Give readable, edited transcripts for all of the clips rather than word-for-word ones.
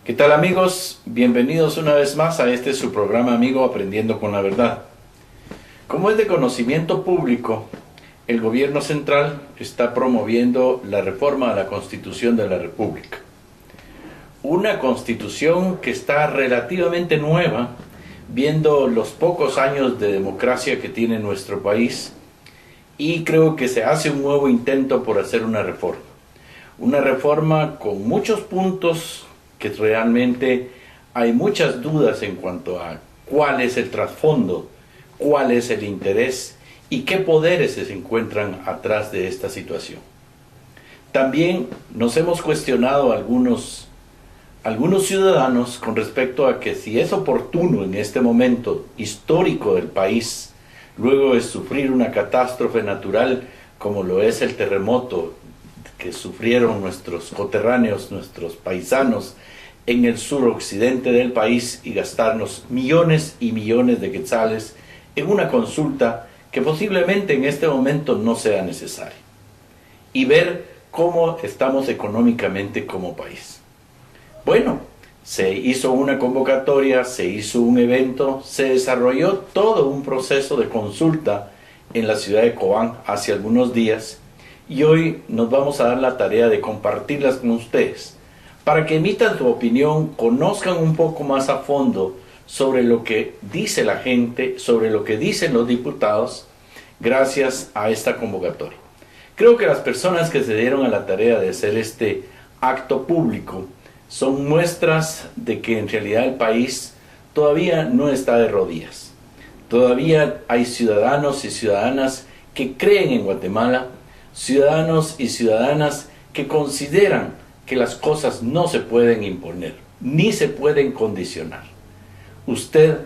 ¿Qué tal, amigos? Bienvenidos una vez más a este su programa amigo Aprendiendo con la Verdad. Como es de conocimiento público, el gobierno central está promoviendo la reforma a la Constitución de la República. Una constitución que está relativamente nueva, viendo los pocos años de democracia que tiene nuestro país, y creo que se hace un nuevo intento por hacer una reforma. Una reforma con muchos puntos que realmente hay muchas dudas en cuanto a cuál es el trasfondo, cuál es el interés y qué poderes se encuentran atrás de esta situación. También nos hemos cuestionado algunos ciudadanos con respecto a que si es oportuno en este momento histórico del país, luego de sufrir una catástrofe natural como lo es el terremoto que sufrieron nuestros coterráneos, nuestros paisanos en el suroccidente del país, y gastarnos millones y millones de quetzales en una consulta que posiblemente en este momento no sea necesaria, y ver cómo estamos económicamente como país. Bueno, se hizo una convocatoria, se hizo un evento, se desarrolló todo un proceso de consulta en la ciudad de Cobán hace algunos días, y hoy nos vamos a dar la tarea de compartirlas con ustedes, para que emitan su opinión, conozcan un poco más a fondo sobre lo que dice la gente, sobre lo que dicen los diputados, gracias a esta convocatoria. Creo que las personas que se dieron a la tarea de hacer este acto público son muestras de que en realidad el país todavía no está de rodillas. Todavía hay ciudadanos y ciudadanas que creen en Guatemala, ciudadanos y ciudadanas que consideran que las cosas no se pueden imponer, ni se pueden condicionar. Usted,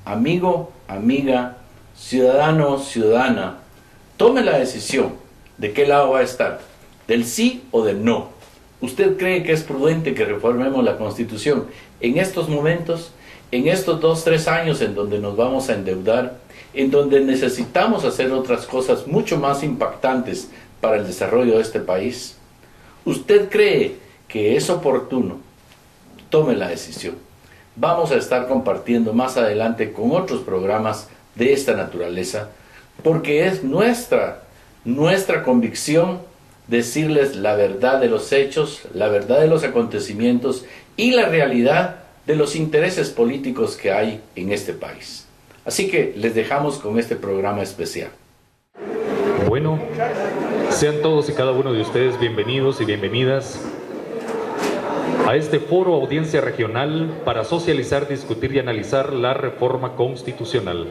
amigo, amiga, ciudadano, ciudadana, tome la decisión de qué lado va a estar, del sí o del no. ¿Usted cree que es prudente que reformemos la Constitución en estos momentos, en estos 2-3 años en donde nos vamos a endeudar, en donde necesitamos hacer otras cosas mucho más impactantes para el desarrollo de este país? ¿Usted cree que es oportuno? Tome la decisión. Vamos a estar compartiendo más adelante con otros programas de esta naturaleza, porque es nuestra convicción decirles la verdad de los hechos, la verdad de los acontecimientos y la realidad de los intereses políticos que hay en este país. Así que les dejamos con este programa especial. Bueno, sean todos y cada uno de ustedes bienvenidos y bienvenidas a este foro audiencia regional para socializar, discutir y analizar la reforma constitucional.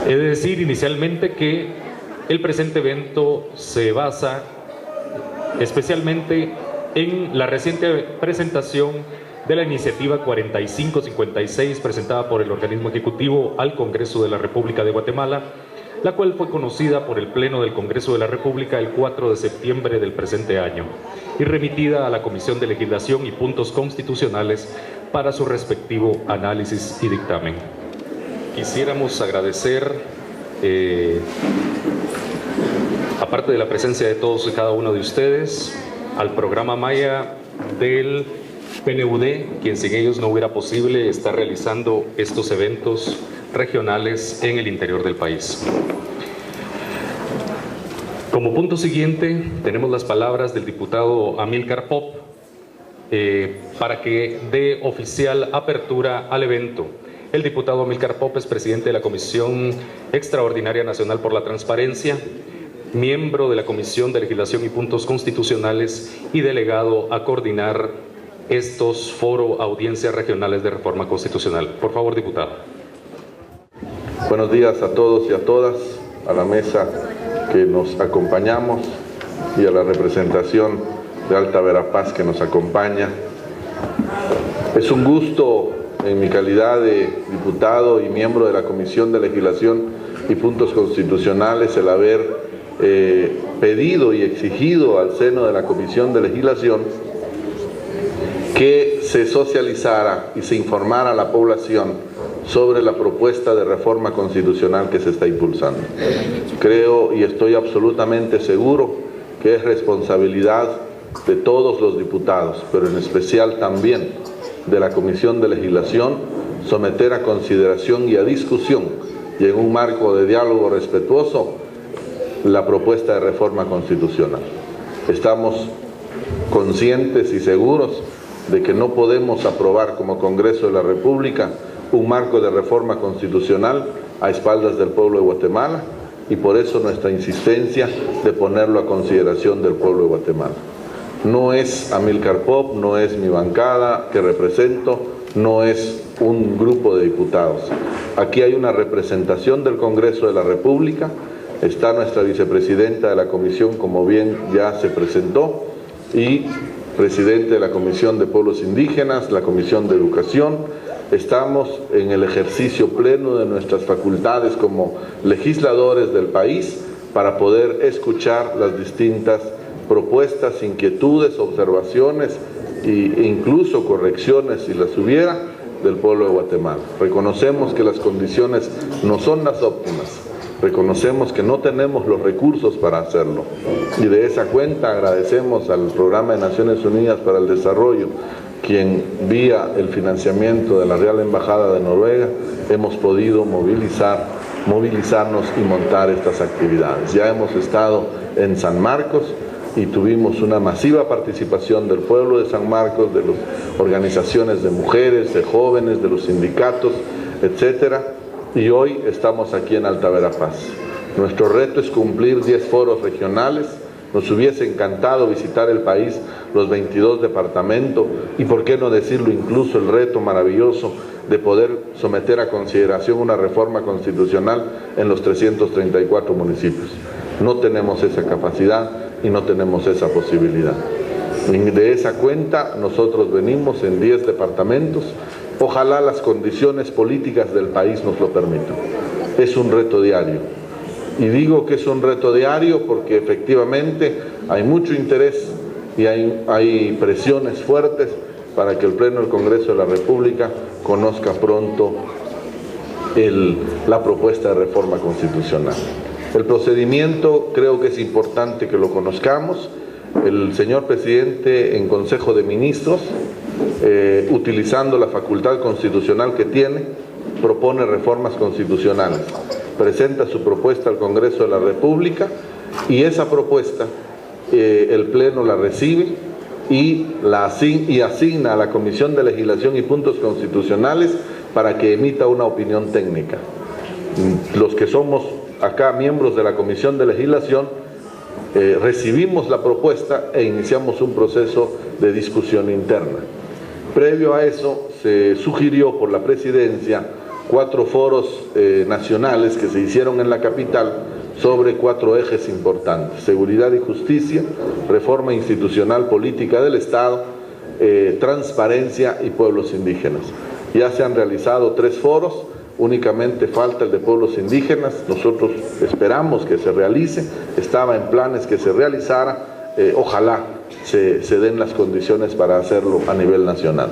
He de decir inicialmente que el presente evento se basa especialmente en la reciente presentación de la iniciativa 4556 presentada por el organismo ejecutivo al Congreso de la República de Guatemala, la cual fue conocida por el Pleno del Congreso de la República el 4 de septiembre del presente año y remitida a la Comisión de Legislación y Puntos Constitucionales para su respectivo análisis y dictamen. Quisiéramos agradecer, aparte de la presencia de todos y cada uno de ustedes, al programa Maya del PNUD, quien sin ellos no hubiera posible estar realizando estos eventos regionales en el interior del país. Como punto siguiente, tenemos las palabras del diputado Amílcar Pop para que dé oficial apertura al evento. El diputado Amílcar Pop es presidente de la Comisión Extraordinaria Nacional por la Transparencia, miembro de la Comisión de Legislación y Puntos Constitucionales y delegado a coordinar estos foro audiencias regionales de reforma constitucional. Por favor, diputado. Buenos días a todos y a todas, a la mesa que nos acompañamos y a la representación de Alta Verapaz que nos acompaña. Es un gusto, en mi calidad de diputado y miembro de la Comisión de Legislación y Puntos Constitucionales, el haber pedido y exigido al seno de la Comisión de Legislación que se socializara y se informara a la población sobre la propuesta de reforma constitucional que se está impulsando. Creo y estoy absolutamente seguro que es responsabilidad de todos los diputados, pero en especial también de la Comisión de Legislación, someter a consideración y a discusión, y en un marco de diálogo respetuoso, la propuesta de reforma constitucional. Estamos conscientes y seguros de que no podemos aprobar como Congreso de la República un marco de reforma constitucional a espaldas del pueblo de Guatemala, y por eso nuestra insistencia de ponerlo a consideración del pueblo de Guatemala. No es Amílcar Pop, no es mi bancada que represento, no es un grupo de diputados. Aquí hay una representación del Congreso de la República, está nuestra vicepresidenta de la comisión, como bien ya se presentó, y presidente de la Comisión de Pueblos Indígenas, la Comisión de Educación. Estamos en el ejercicio pleno de nuestras facultades como legisladores del país para poder escuchar las distintas propuestas, inquietudes, observaciones e incluso correcciones, si las hubiera, del pueblo de Guatemala. Reconocemos que las condiciones no son las óptimas, reconocemos que no tenemos los recursos para hacerlo, y de esa cuenta agradecemos al Programa de Naciones Unidas para el Desarrollo, quien vía el financiamiento de la Real Embajada de Noruega hemos podido movilizarnos y montar estas actividades. Ya hemos estado en San Marcos y tuvimos una masiva participación del pueblo de San Marcos, de las organizaciones de mujeres, de jóvenes, de los sindicatos, etcétera, y hoy estamos aquí en Alta Verapaz. Nuestro reto es cumplir 10 foros regionales. Nos hubiese encantado visitar el país, los 22 departamentos, y por qué no decirlo, incluso el reto maravilloso de poder someter a consideración una reforma constitucional en los 334 municipios. No tenemos esa capacidad y no tenemos esa posibilidad. De esa cuenta nosotros venimos en 10 departamentos. Ojalá las condiciones políticas del país nos lo permitan. Es un reto diario. Y digo que es un reto diario porque efectivamente hay mucho interés y hay presiones fuertes para que el Pleno del Congreso de la República conozca pronto la propuesta de reforma constitucional. El procedimiento creo que es importante que lo conozcamos. El señor presidente en Consejo de Ministros, utilizando la facultad constitucional que tiene, propone reformas constitucionales, presenta su propuesta al Congreso de la República, y esa propuesta el Pleno la recibe y asigna a la Comisión de Legislación y Puntos Constitucionales para que emita una opinión técnica. Los que somos acá miembros de la Comisión de Legislación recibimos la propuesta e iniciamos un proceso de discusión interna. Previo a eso se sugirió por la Presidencia 4 foros nacionales que se hicieron en la capital sobre 4 ejes importantes: seguridad y justicia, reforma institucional política del Estado, transparencia y pueblos indígenas. Ya se han realizado 3 foros, únicamente falta el de pueblos indígenas. Nosotros esperamos que se realice, estaba en planes que se realizara, ojalá se den las condiciones para hacerlo a nivel nacional.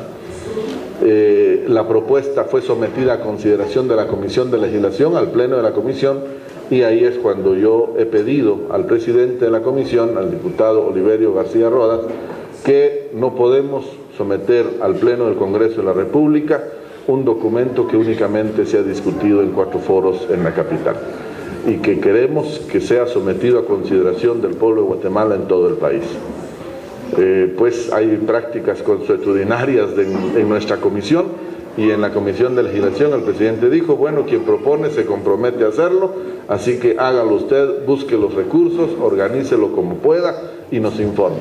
La propuesta fue sometida a consideración de la Comisión de Legislación, al Pleno de la Comisión, y ahí es cuando yo he pedido al presidente de la Comisión, al diputado Oliverio García Rodas, que no podemos someter al Pleno del Congreso de la República un documento que únicamente se ha discutido en 4 foros en la capital, y que queremos que sea sometido a consideración del pueblo de Guatemala en todo el país. Pues hay prácticas consuetudinarias en nuestra comisión, y en la Comisión de Legislación el presidente dijo, bueno, quien propone se compromete a hacerlo, así que hágalo usted, busque los recursos, organícelo como pueda y nos informe.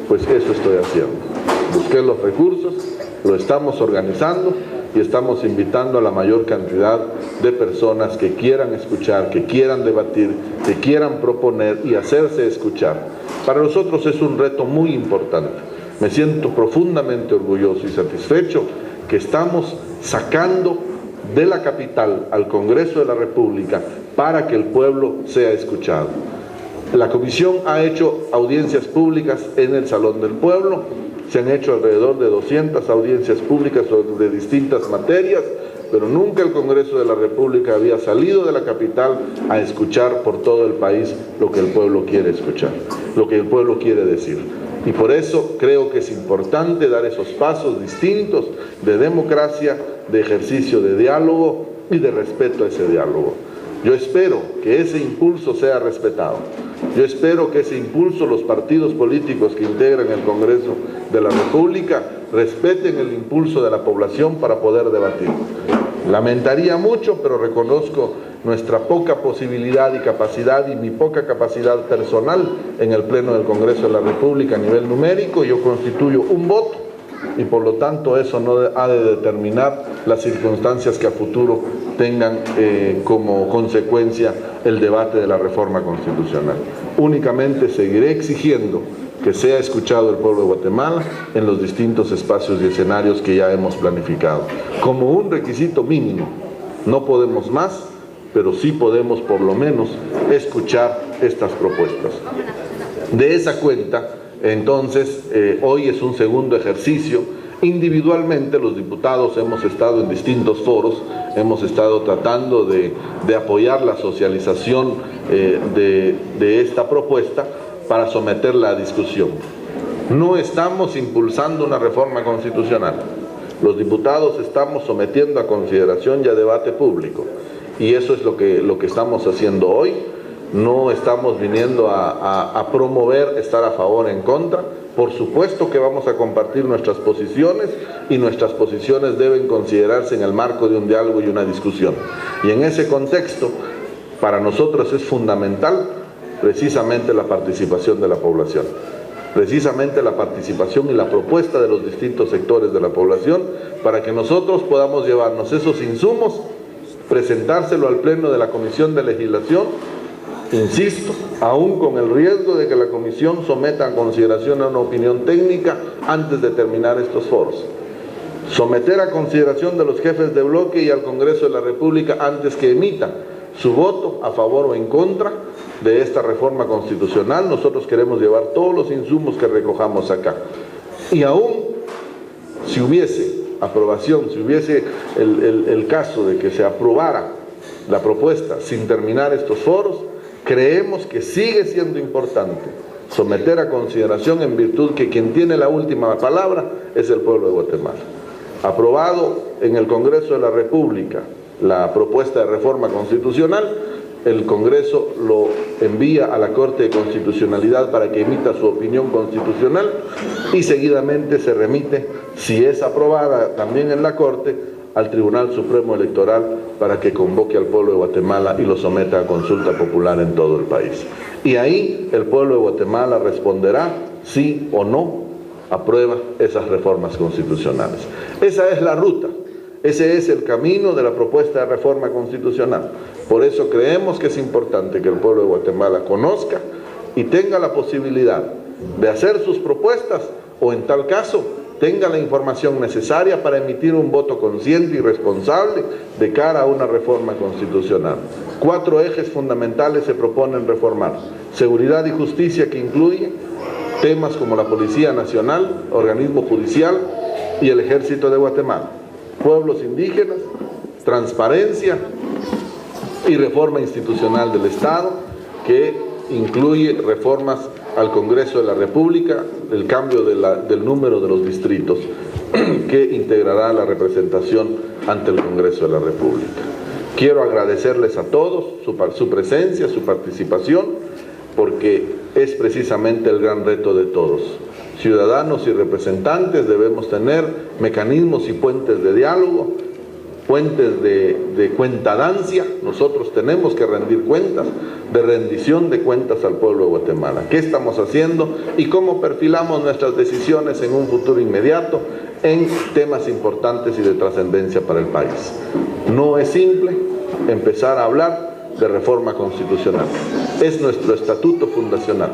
Pues eso estoy haciendo. Busqué los recursos, lo estamos organizando y estamos invitando a la mayor cantidad de personas que quieran escuchar, que quieran debatir, que quieran proponer y hacerse escuchar. Para nosotros es un reto muy importante. Me siento profundamente orgulloso y satisfecho que estamos sacando de la capital al Congreso de la República para que el pueblo sea escuchado. La Comisión ha hecho audiencias públicas en el Salón del Pueblo, se han hecho alrededor de 200 audiencias públicas sobre distintas materias, pero nunca el Congreso de la República había salido de la capital a escuchar por todo el país lo que el pueblo quiere escuchar, lo que el pueblo quiere decir. Y por eso creo que es importante dar esos pasos distintos de democracia, de ejercicio de diálogo y de respeto a ese diálogo. Yo espero que ese impulso sea respetado. Yo espero que ese impulso los partidos políticos que integran el Congreso de la República respeten el impulso de la población para poder debatir. Lamentaría mucho, pero reconozco nuestra poca posibilidad y capacidad y mi poca capacidad personal en el Pleno del Congreso de la República a nivel numérico. Yo constituyo un voto y por lo tanto eso no ha de determinar las circunstancias que a futuro tengan como consecuencia el debate de la reforma constitucional. Únicamente seguiré exigiendo que sea escuchado el pueblo de Guatemala en los distintos espacios y escenarios que ya hemos planificado. Como un requisito mínimo, no podemos más, pero sí podemos por lo menos escuchar estas propuestas. De esa cuenta, entonces, hoy es un segundo ejercicio. Individualmente los diputados hemos estado en distintos foros, hemos estado tratando de apoyar la socialización de esta propuesta para someterla a discusión. No estamos impulsando una reforma constitucional. Los diputados estamos sometiendo a consideración y a debate público. Y eso es lo que estamos haciendo hoy. No estamos viniendo a promover, estar a favor o en contra. Por supuesto que vamos a compartir nuestras posiciones y nuestras posiciones deben considerarse en el marco de un diálogo y una discusión. Y en ese contexto, para nosotros es fundamental precisamente la participación de la población. Precisamente la participación y la propuesta de los distintos sectores de la población para que nosotros podamos llevarnos esos insumos, presentárselo al Pleno de la Comisión de Legislación, insisto, aún con el riesgo de que la Comisión someta a consideración a una opinión técnica antes de terminar estos foros. Someter a consideración de los jefes de bloque y al Congreso de la República antes que emita su voto a favor o en contra de esta reforma constitucional. Nosotros queremos llevar todos los insumos que recojamos acá. Y aún si hubiese aprobación, si hubiese el caso de que se aprobara la propuesta sin terminar estos foros, creemos que sigue siendo importante someter a consideración en virtud que quien tiene la última palabra es el pueblo de Guatemala. Aprobado en el Congreso de la República la propuesta de reforma constitucional, el Congreso lo envía a la Corte de Constitucionalidad para que emita su opinión constitucional y seguidamente se remite, si es aprobada también en la Corte, al Tribunal Supremo Electoral para que convoque al pueblo de Guatemala y lo someta a consulta popular en todo el país. Y ahí el pueblo de Guatemala responderá sí o no aprueba esas reformas constitucionales. Esa es la ruta. Ese es el camino de la propuesta de reforma constitucional. Por eso creemos que es importante que el pueblo de Guatemala conozca y tenga la posibilidad de hacer sus propuestas o en tal caso tenga la información necesaria para emitir un voto consciente y responsable de cara a una reforma constitucional. 4 ejes fundamentales se proponen reformar. Seguridad y justicia, que incluye temas como la Policía Nacional, organismo judicial y el Ejército de Guatemala. Pueblos indígenas, transparencia y reforma institucional del Estado, que incluye reformas al Congreso de la República, el cambio del número de los distritos que integrará la representación ante el Congreso de la República. Quiero agradecerles a todos su presencia, su participación, porque es precisamente el gran reto de todos. Ciudadanos y representantes debemos tener mecanismos y puentes de diálogo, puentes de cuentadancia. Nosotros tenemos que rendir cuentas, de rendición de cuentas al pueblo de Guatemala. ¿Qué estamos haciendo y cómo perfilamos nuestras decisiones en un futuro inmediato en temas importantes y de trascendencia para el país? No es simple empezar a hablar de reforma constitucional. Es nuestro estatuto fundacional,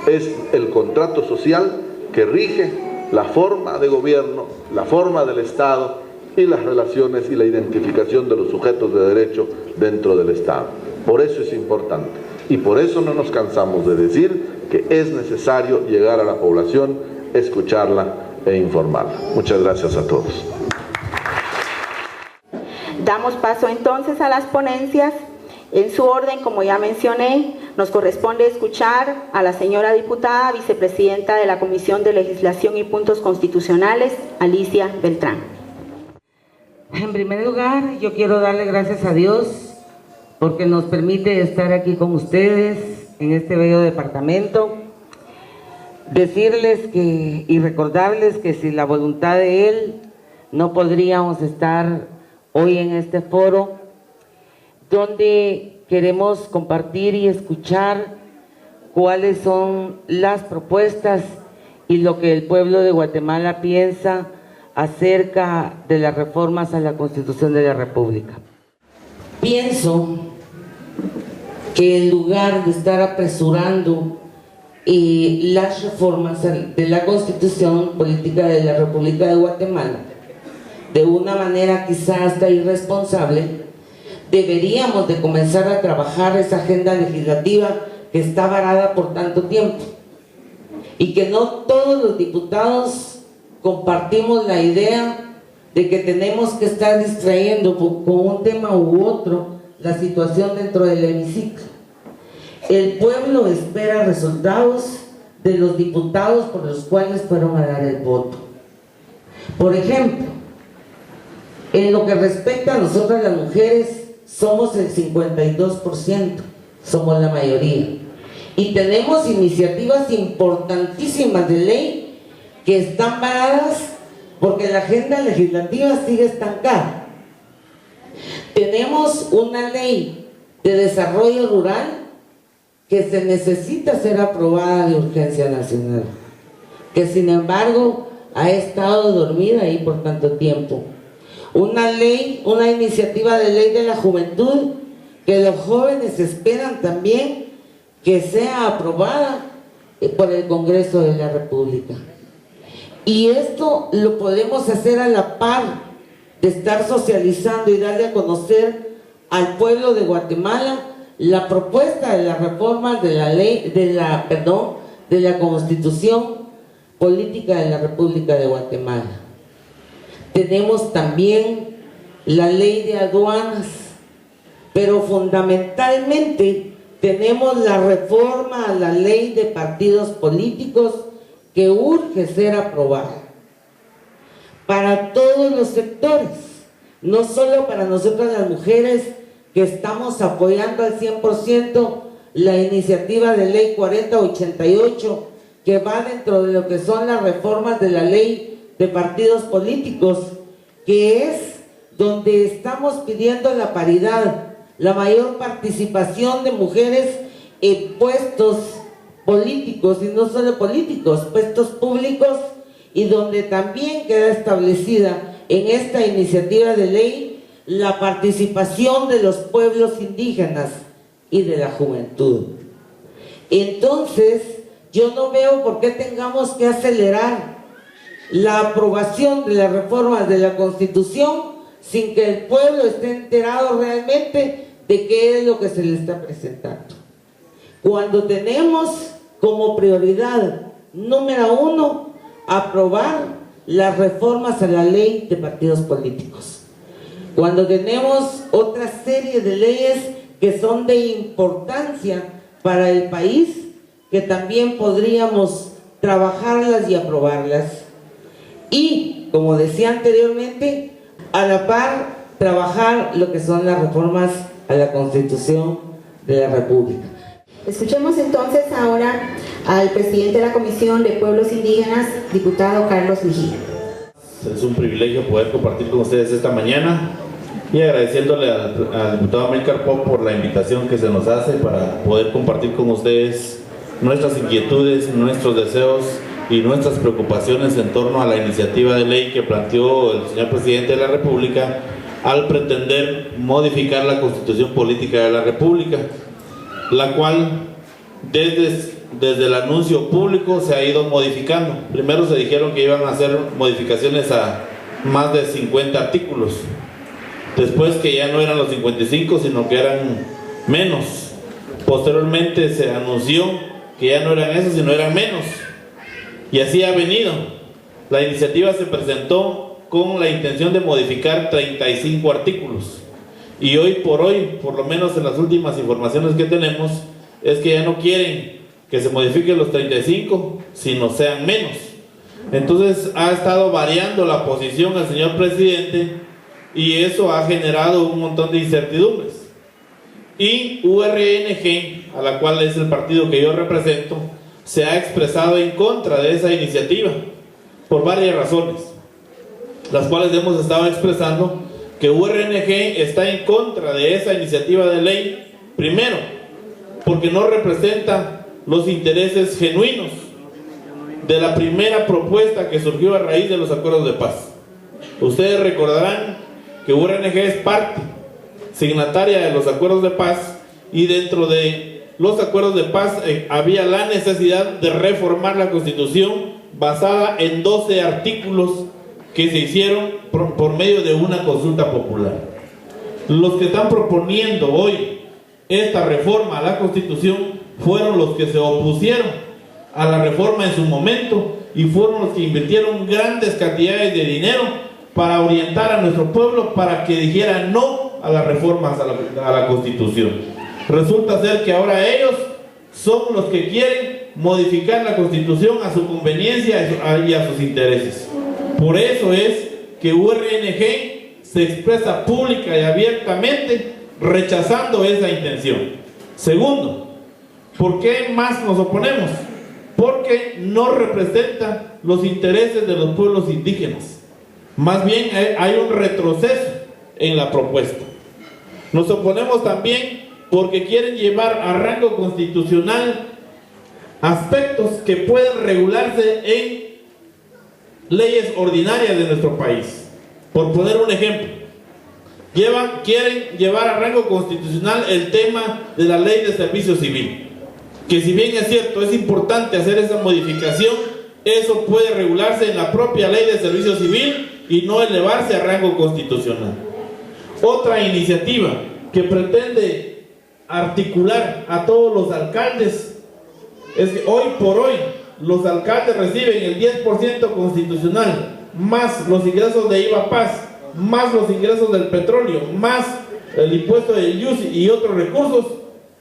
es el contrato social que rige la forma de gobierno, la forma del Estado y las relaciones y la identificación de los sujetos de derecho dentro del Estado. Por eso es importante y por eso no nos cansamos de decir que es necesario llegar a la población, escucharla e informarla. Muchas gracias a todos. Damos paso entonces a las ponencias En su orden, como ya mencioné, nos corresponde escuchar a la señora diputada, vicepresidenta de la Comisión de Legislación y Puntos Constitucionales, Alicia Beltrán. En primer lugar, yo quiero darle gracias a Dios porque nos permite estar aquí con ustedes en este bello departamento. Decirles que y recordarles que sin la voluntad de Él no podríamos estar hoy en este foro, donde queremos compartir y escuchar cuáles son las propuestas y lo que el pueblo de Guatemala piensa acerca de las reformas a la Constitución de la República. Pienso que en lugar de estar apresurando las reformas de la Constitución Política de la República de Guatemala, de una manera quizás hasta irresponsable, deberíamos de comenzar a trabajar esa agenda legislativa que está varada por tanto tiempo y que no todos los diputados compartimos la idea de que tenemos que estar distrayendo con un tema u otro la situación dentro del hemiciclo. El pueblo espera resultados de los diputados por los cuales fueron a dar el voto. Por ejemplo, en lo que respecta a nosotras las mujeres, somos el 52%, somos la mayoría. Y tenemos iniciativas importantísimas de ley que están varadas porque la agenda legislativa sigue estancada. Tenemos una ley de desarrollo rural que se necesita ser aprobada de urgencia nacional, que sin embargo ha estado dormida ahí por tanto tiempo. Una ley, una iniciativa de ley de la juventud que los jóvenes esperan también que sea aprobada por el Congreso de la República. Y esto lo podemos hacer a la par de estar socializando y darle a conocer al pueblo de Guatemala la propuesta de las reformas de la ley, de la Constitución Política de la República de Guatemala. Tenemos también la ley de aduanas, pero fundamentalmente tenemos la reforma a la ley de partidos políticos que urge ser aprobada para todos los sectores, no solo para nosotras las mujeres que estamos apoyando al 100% la iniciativa de ley 4088 que va dentro de lo que son las reformas de la ley de partidos políticos, que es donde estamos pidiendo la paridad, la mayor participación de mujeres en puestos políticos, y no solo políticos, puestos públicos, y donde también queda establecida en esta iniciativa de ley la participación de los pueblos indígenas y de la juventud. Entonces, yo no veo por qué tengamos que acelerar la aprobación de las reformas de la Constitución sin que el pueblo esté enterado realmente de qué es lo que se le está presentando. Cuando tenemos como prioridad número 1 aprobar las reformas a la ley de partidos políticos, cuando tenemos otra serie de leyes que son de importancia para el país, que también podríamos trabajarlas y aprobarlas. Y, como decía anteriormente, a la par trabajar lo que son las reformas a la Constitución de la República. Escuchemos entonces ahora al presidente de la Comisión de Pueblos Indígenas, diputado Carlos Mejía. Es un privilegio poder compartir con ustedes esta mañana y agradeciéndole al diputado Amílcar Pop por la invitación que se nos hace para poder compartir con ustedes nuestras inquietudes, nuestros deseos y nuestras preocupaciones en torno a la iniciativa de ley que planteó el señor presidente de la República al pretender modificar la Constitución Política de la República, la cual desde el anuncio público se ha ido modificando. Primero se dijeron que iban a hacer modificaciones a más de 50 artículos, después que ya no eran los 55 sino que eran menos. Posteriormente se anunció que ya no eran esos sino eran menos, y así ha venido. La iniciativa se presentó con la intención de modificar 35 artículos Y hoy, por lo menos en las últimas informaciones que tenemos, es que ya no quieren que se modifiquen los 35, sino sean menos. Entonces ha estado variando la posición el señor presidente y eso ha generado un montón de incertidumbres. Y URNG, a la cual es el partido que yo represento, se ha expresado en contra de esa iniciativa por varias razones, las cuales hemos estado expresando que URNG está en contra de esa iniciativa de ley. Primero, porque no representa los intereses genuinos de la primera propuesta que surgió a raíz de los acuerdos de paz. Ustedes recordarán que URNG es parte signataria de los acuerdos de paz, y dentro de los acuerdos de paz había la necesidad de reformar la Constitución basada en 12 artículos que se hicieron por medio de una consulta popular. Los que están proponiendo hoy esta reforma a la Constitución fueron los que se opusieron a la reforma en su momento y fueron los que invirtieron grandes cantidades de dinero para orientar a nuestro pueblo para que dijera no a las reformas a la Constitución. Resulta ser que ahora ellos son los que quieren modificar la Constitución a su conveniencia y a sus intereses. Por eso es que URNG se expresa pública y abiertamente rechazando esa intención. Segundo, ¿por qué más nos oponemos? Porque no representa los intereses de los pueblos indígenas. Más bien hay un retroceso en la propuesta. Nos oponemos también porque quieren llevar a rango constitucional aspectos que pueden regularse en leyes ordinarias de nuestro país. Por poner un ejemplo, quieren llevar a rango constitucional el tema de la ley de servicio civil, que si bien es cierto, es importante hacer esa modificación, eso puede regularse en la propia ley de servicio civil y no elevarse a rango constitucional. Otra iniciativa que pretende articular a todos los alcaldes es que hoy por hoy los alcaldes reciben el 10% constitucional, más los ingresos de IVA Paz, más los ingresos del petróleo, más el impuesto del IUSI y otros recursos.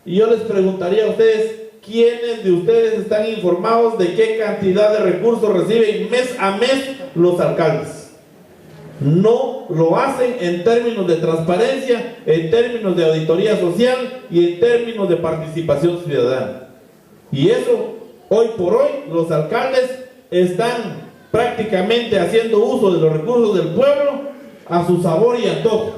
Y yo les preguntaría a ustedes, ¿quiénes de ustedes están informados de qué cantidad de recursos reciben mes a mes los alcaldes? No lo hacen en términos de transparencia, en términos de auditoría social y en términos de participación ciudadana. Y eso, hoy por hoy, los alcaldes están prácticamente haciendo uso de los recursos del pueblo a su sabor y antojo.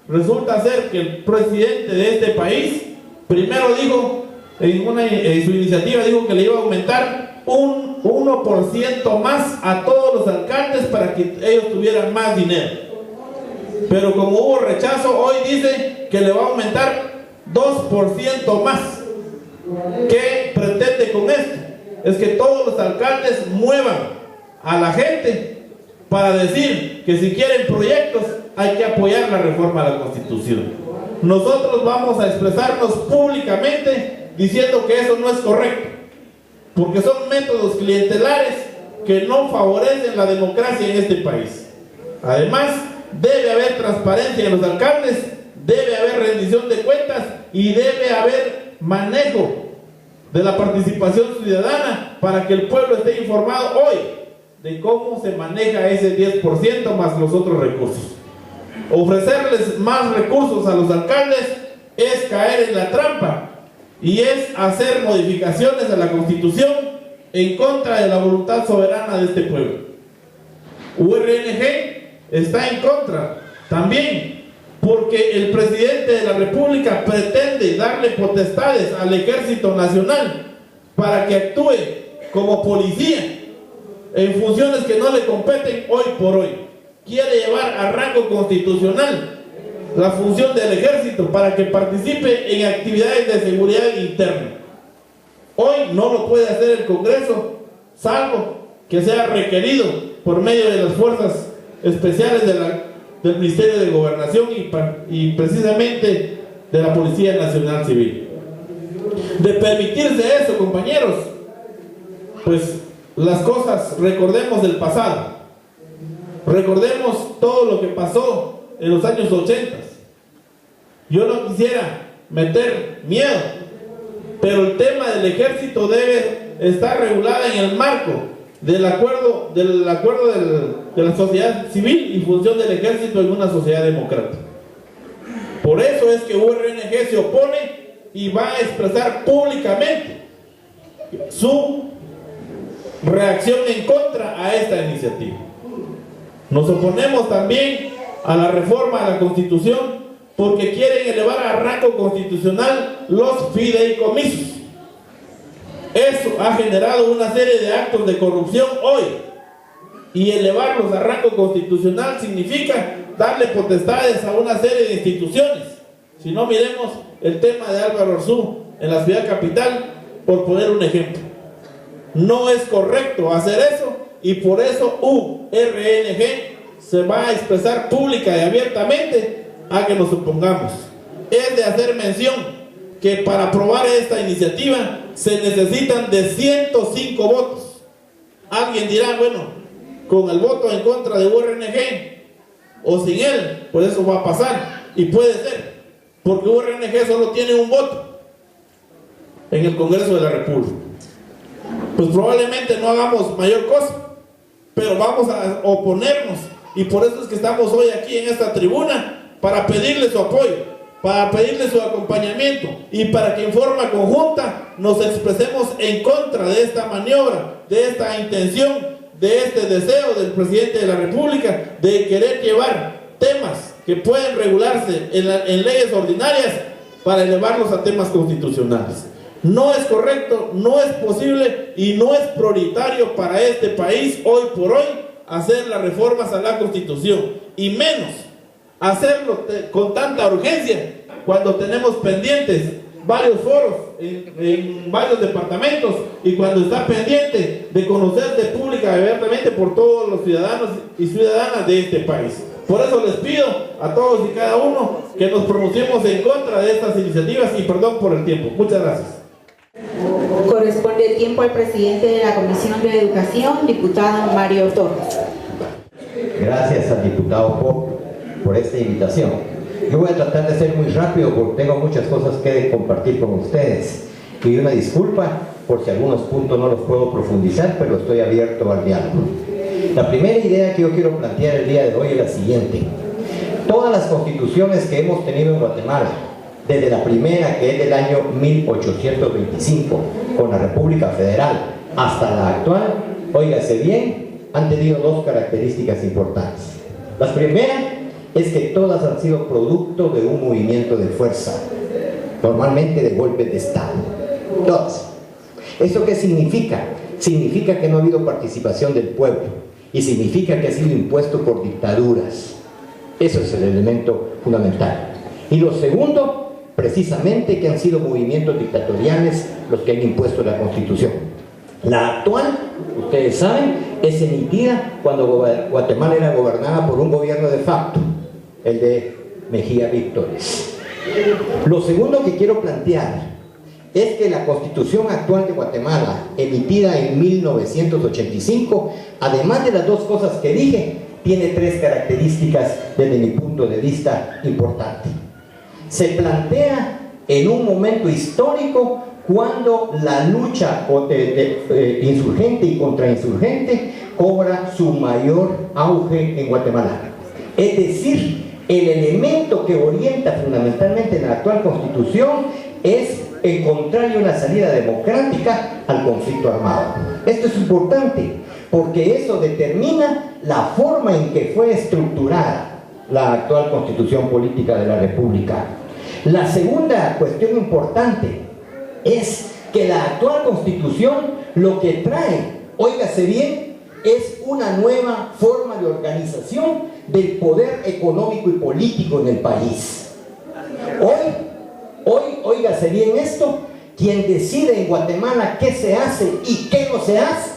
Resulta ser que el presidente de este país primero dijo, en su iniciativa dijo que le iba a aumentar un 1% más a todos los alcaldes para que ellos tuvieran más dinero. Pero como hubo rechazo, hoy dice que le va a aumentar 2% más. ¿Qué pretende con esto? Es que todos los alcaldes muevan a la gente para decir que si quieren proyectos hay que apoyar la reforma a la Constitución. Nosotros vamos a expresarnos públicamente diciendo que eso no es correcto, porque son métodos clientelares que no favorecen la democracia en este país. Además, debe haber transparencia en los alcaldes, debe haber rendición de cuentas y debe haber manejo de la participación ciudadana para que el pueblo esté informado hoy de cómo se maneja ese 10% más los otros recursos. Ofrecerles más recursos a los alcaldes es caer en la trampa y es hacer modificaciones a la Constitución en contra de la voluntad soberana de este pueblo. URNG está en contra también porque el presidente de la República pretende darle potestades al Ejército Nacional para que actúe como policía en funciones que no le competen hoy por hoy. Quiere llevar a rango constitucional la función del ejército para que participe en actividades de seguridad interna. Hoy no lo puede hacer el Congreso, salvo que sea requerido por medio de las fuerzas especiales del Ministerio de Gobernación y precisamente de la Policía Nacional Civil. De permitirse eso, compañeros, pues las cosas, recordemos el pasado, recordemos todo lo que pasó en los años 80. Yo no quisiera meter miedo, pero el tema del ejército debe estar regulado en el marco del acuerdo de la sociedad civil y función del ejército en una sociedad democrática. Por eso es que URNG se opone y va a expresar públicamente su reacción en contra a esta iniciativa. Nos oponemos también a la reforma a la Constitución porque quieren elevar a rango constitucional los fideicomisos. Eso ha generado una serie de actos de corrupción hoy, y elevarlos a rango constitucional significa darle potestades a una serie de instituciones. Si no, miremos el tema de Álvaro Arzú en la ciudad capital, por poner un ejemplo. No es correcto hacer eso, y por eso URNG se va a expresar pública y abiertamente a que nos opongamos. Es de hacer mención que para aprobar esta iniciativa se necesitan de 105 votos. Alguien dirá, bueno, con el voto en contra de URNG o sin él, pues eso va a pasar, y puede ser, porque URNG solo tiene un voto en el Congreso de la República. Pues probablemente no hagamos mayor cosa, pero vamos a oponernos, y por eso es que estamos hoy aquí en esta tribuna, para pedirle su apoyo, para pedirle su acompañamiento, y para que en forma conjunta nos expresemos en contra de esta maniobra, de esta intención, de este deseo del presidente de la República de querer llevar temas que pueden regularse en leyes ordinarias para elevarlos a temas constitucionales. No es correcto, no es posible y no es prioritario para este país hoy por hoy hacer las reformas a la Constitución, y menos hacerlo con tanta urgencia cuando tenemos pendientes varios foros en varios departamentos, y cuando está pendiente de conocerse pública y abiertamente por todos los ciudadanos y ciudadanas de este país. Por eso les pido a todos y cada uno que nos pronunciemos en contra de estas iniciativas, y perdón por el tiempo. Muchas gracias. Corresponde el tiempo al presidente de la Comisión de Educación, diputado Mario Torres. Gracias al diputado Pop por esta invitación. Yo voy a tratar de ser muy rápido porque tengo muchas cosas que compartir con ustedes. Y una disculpa por si algunos puntos no los puedo profundizar, pero estoy abierto al diálogo. La primera idea que yo quiero plantear el día de hoy es la siguiente. Todas las constituciones que hemos tenido en Guatemala, desde la primera, que es del año 1825, con la República Federal, hasta la actual, óigase bien, han tenido dos características importantes. La primera es que todas han sido producto de un movimiento de fuerza, normalmente de golpes de Estado. Todas. ¿Eso qué significa? Significa que no ha habido participación del pueblo, y significa que ha sido impuesto por dictaduras. Eso es el elemento fundamental. Y lo segundo, precisamente, que han sido movimientos dictatoriales los que han impuesto la Constitución. La actual, ustedes saben, es emitida cuando Guatemala era gobernada por un gobierno de facto, el de Mejía Víctores. Lo segundo que quiero plantear es que la Constitución actual de Guatemala, emitida en 1985, además de las dos cosas que dije, tiene tres características desde mi punto de vista importantes. Se plantea en un momento histórico cuando la lucha insurgente y contrainsurgente cobra su mayor auge en Guatemala. Es decir, el elemento que orienta fundamentalmente la actual Constitución es encontrar una salida democrática al conflicto armado. Esto es importante porque eso determina la forma en que fue estructurada la actual Constitución Política de la República. La segunda cuestión importante es que la actual Constitución lo que trae, óigase bien, es una nueva forma de organización del poder económico y político en el país. Hoy, óigase bien esto, quien decide en Guatemala qué se hace y qué no se hace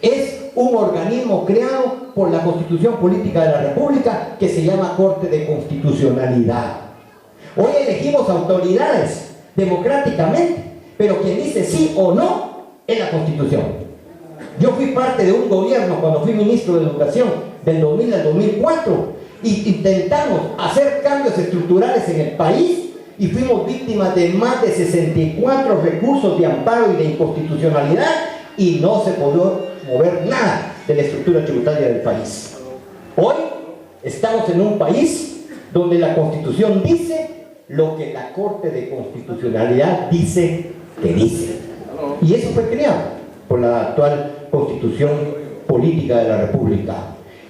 es un organismo creado por la Constitución Política de la República que se llama Corte de Constitucionalidad. Hoy elegimos autoridades democráticamente, pero quien dice sí o no es la Constitución. Yo fui parte de un gobierno cuando fui ministro de Educación del 2000 al 2004 y intentamos hacer cambios estructurales en el país y fuimos víctimas de más de 64 recursos de amparo y de inconstitucionalidad y no se pudo mover nada de la estructura tributaria del país. Hoy estamos en un país donde la Constitución dice lo que la Corte de Constitucionalidad dice que dice. Y eso fue creado por la actual Constitución Política de la República.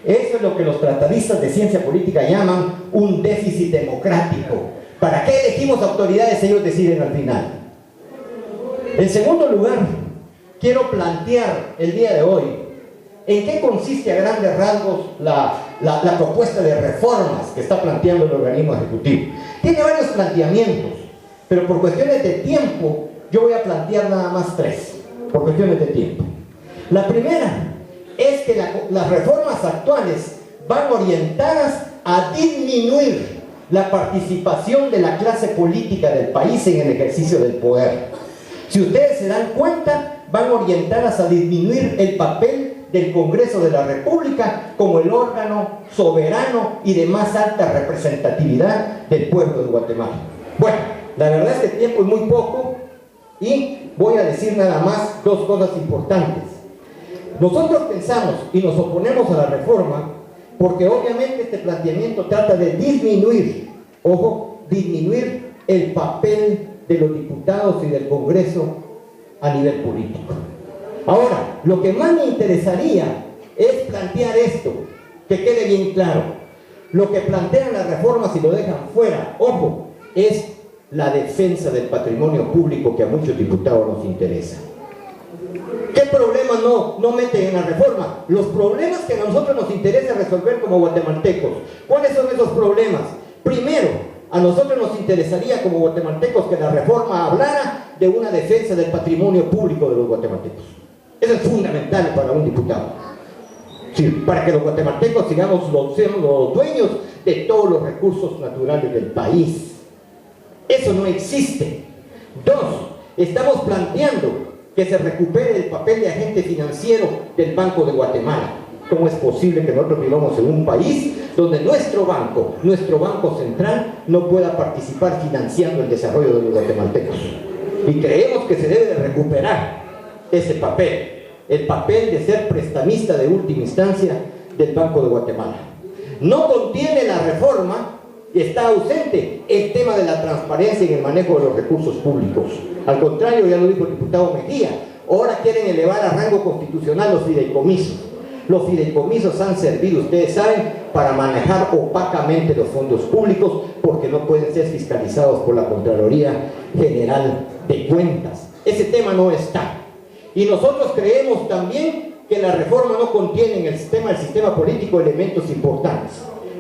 Eso es lo que los tratadistas de ciencia política llaman un déficit democrático. ¿Para qué elegimos autoridades? Ellos deciden al final. En segundo lugar, quiero plantear el día de hoy en qué consiste a grandes rasgos la propuesta de reformas que está planteando el organismo ejecutivo. Tiene varios planteamientos, pero por cuestiones de tiempo yo voy a plantear nada más 3, por cuestiones de tiempo. La primera es que las reformas actuales van orientadas a disminuir la participación de la clase política del país en el ejercicio del poder. Si ustedes se dan cuenta, van orientadas a disminuir el papel del Congreso de la República como el órgano soberano y de más alta representatividad del pueblo de Guatemala. Bueno, la verdad es que el tiempo es muy poco y voy a decir nada más 2 cosas importantes. Nosotros pensamos y nos oponemos a la reforma porque obviamente este planteamiento trata de disminuir, ojo, disminuir el papel de los diputados y del Congreso a nivel político. Ahora, lo que más me interesaría es plantear esto, que quede bien claro. Lo que plantean las reformas y lo dejan fuera, ojo, es la defensa del patrimonio público que a muchos diputados nos interesa. ¿Qué problemas no meten en la reforma? Los problemas que a nosotros nos interesa resolver como guatemaltecos. ¿Cuáles son esos problemas? Primero, a nosotros nos interesaría como guatemaltecos que la reforma hablara de una defensa del patrimonio público de los guatemaltecos. Eso es fundamental para un diputado. Sí, para que los guatemaltecos seamos los dueños de todos los recursos naturales del país. Eso no existe. 2, estamos planteando que se recupere el papel de agente financiero del Banco de Guatemala. ¿Cómo es posible que nosotros vivamos en un país donde nuestro banco central, no pueda participar financiando el desarrollo de los guatemaltecos? Y creemos que se debe de recuperar ese papel, el papel de ser prestamista de última instancia del Banco de Guatemala. No contiene la reforma y está ausente el tema de la transparencia en el manejo de los recursos públicos. Al contrario, ya lo dijo el diputado Mejía, ahora quieren elevar a rango constitucional los fideicomisos. Los fideicomisos han servido, ustedes saben, para manejar opacamente los fondos públicos porque no pueden ser fiscalizados por la Contraloría General de Cuentas. Ese tema no está. Y nosotros creemos también que la reforma no contiene en el sistema político elementos importantes.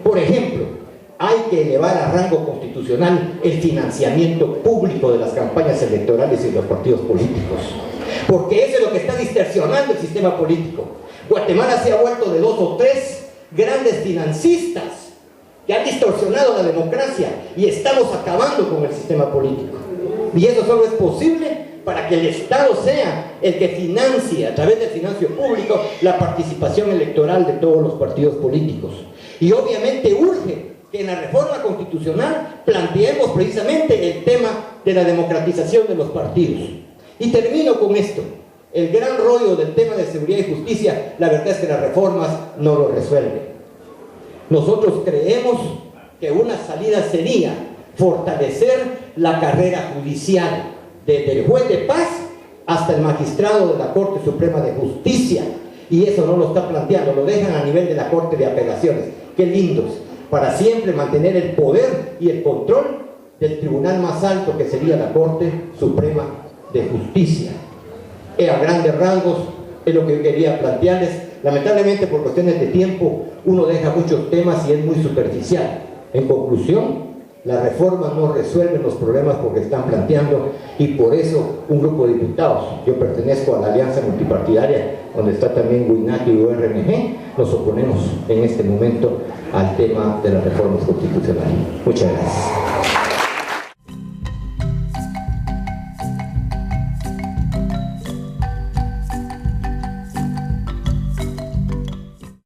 Por ejemplo, hay que elevar a rango constitucional el financiamiento público de las campañas electorales y de los partidos políticos, porque eso es lo que está distorsionando el sistema político. Guatemala se ha vuelto de 2 o 3 grandes financistas que han distorsionado la democracia y estamos acabando con el sistema político. Y eso solo es posible para que el Estado sea el que financie a través del financio público la participación electoral de todos los partidos políticos. Y obviamente urge que en la reforma constitucional planteemos precisamente el tema de la democratización de los partidos. Y termino con esto. El gran rollo del tema de seguridad y justicia, la verdad es que las reformas no lo resuelven. Nosotros creemos que una salida sería fortalecer la carrera judicial, desde el juez de paz hasta el magistrado de la Corte Suprema de Justicia. Y eso no lo está planteando, lo dejan a nivel de la Corte de Apelaciones. ¡Qué lindos! Para siempre mantener el poder y el control del tribunal más alto que sería la Corte Suprema de Justicia. A grandes rasgos es lo que yo quería plantearles. Lamentablemente por cuestiones de tiempo uno deja muchos temas y es muy superficial. En conclusión, la reforma no resuelve los problemas porque están planteando y por eso un grupo de diputados, yo pertenezco a la Alianza Multipartidaria donde está también WINAC y URMG, nos oponemos en este momento al tema de las reformas constitucionales. Muchas gracias.